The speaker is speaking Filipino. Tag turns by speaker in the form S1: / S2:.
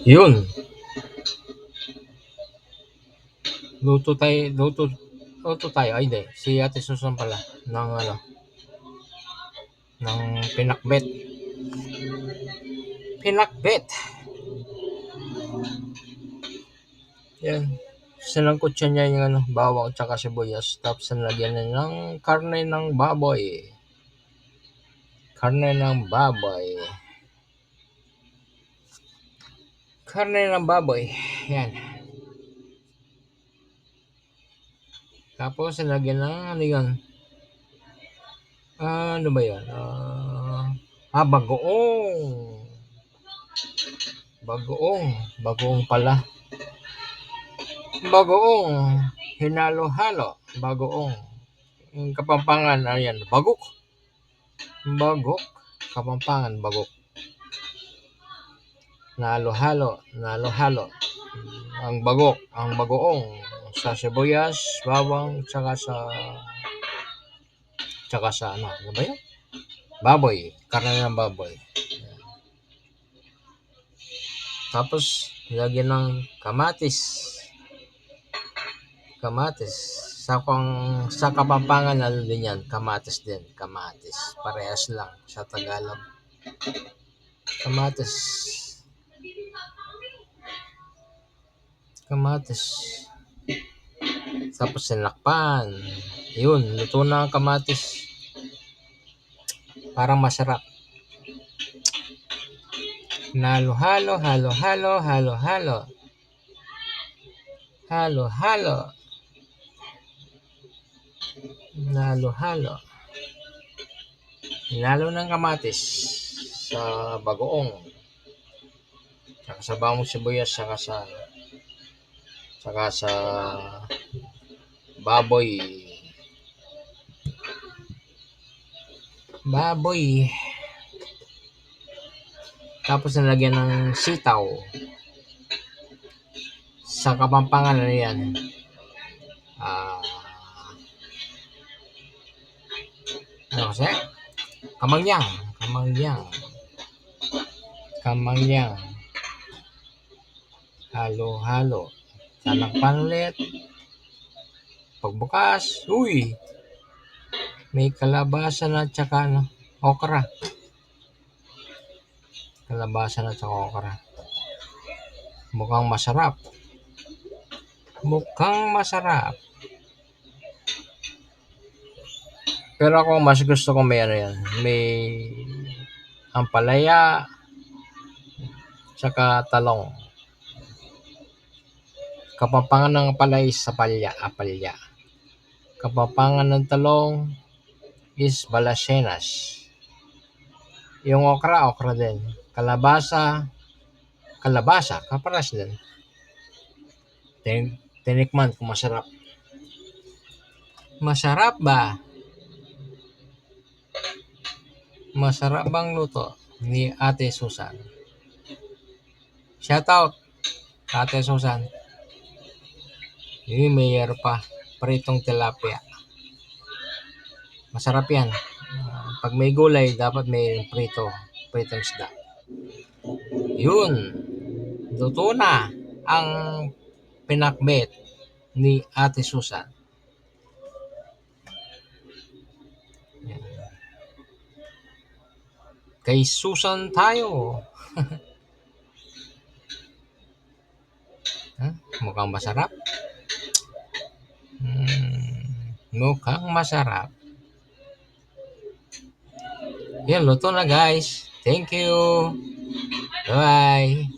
S1: Yun, luto tayo. Ay, hindi. Si Ate Susan pala ng ng pinakbet. Pinakbet. Yan. Sinangkot siya niya yung bawang tsaka sibuyas. Tapos nalagyan niya ng karne ng baboy. Karne ng baboy. Karne ng baboy. Yan. Tapos nalagyan ng ano yun? Ano ba yun? Bagoong. Bagoong. Bagoong pala. Bagoong. Hinalo-halo. Bagoong. Yung Kapampangan, ayan. Bagok. Bagok. Kapampangan, bagok. Nalo-halo. Nalo-halo. Ang bagok. Ang bagoong. Sa sibuyas, bawang, tsaka sa ano ba yun? Baboy. Karne ng baboy. Tapos, lagyan ng kamatis. Kamatis. Sa Kapampangan, ano din yan? Kamatis din. Kamatis. Parehas lang sa Tagalog. Kamatis. Kamatis. Tapos sinakpan. Yun, luto na ang kamatis. Parang masarap. Halo-halo, halo-halo, halo-halo. Halo-halo. Halo-halo. Hinalo ng kamatis sa bagoong. Saka sa bawang sibuyas, saka sa baboy. Baboy. Tapos nalagyan ng sitaw. Sa Kapampangan na yan. Ano kasi? Kamangyang. Kamangyang. Kamangyang. Halo-halo. Salakpan ulit. Pagbukas, uy! May kalabasa na tsaka okra. Kalabasa na tsaka okra. Mukhang masarap. Mukhang masarap. Pero ako mas gusto ko may ano yan. May ampalaya tsaka talong. Kapampangan ng palay sa apalya. Kapampangan ng talong is balasenas. Yung okra din. Kalabasa, kaparas din. Tinikman kung masarap. Masarap ba? Masarap bang luto ni Ate Susan? Shout out, Ate Susan. Mayroon pa. Pritong tilapia. Masarap yan. Pag may gulay, dapat may pritong isda. Yun. Luto na ang pinakbet ni Ate Susan. Yan. Kay Susan tayo. Mukhang masarap. Mukhang masarap. Yan, luto na guys. Thank you. Bye.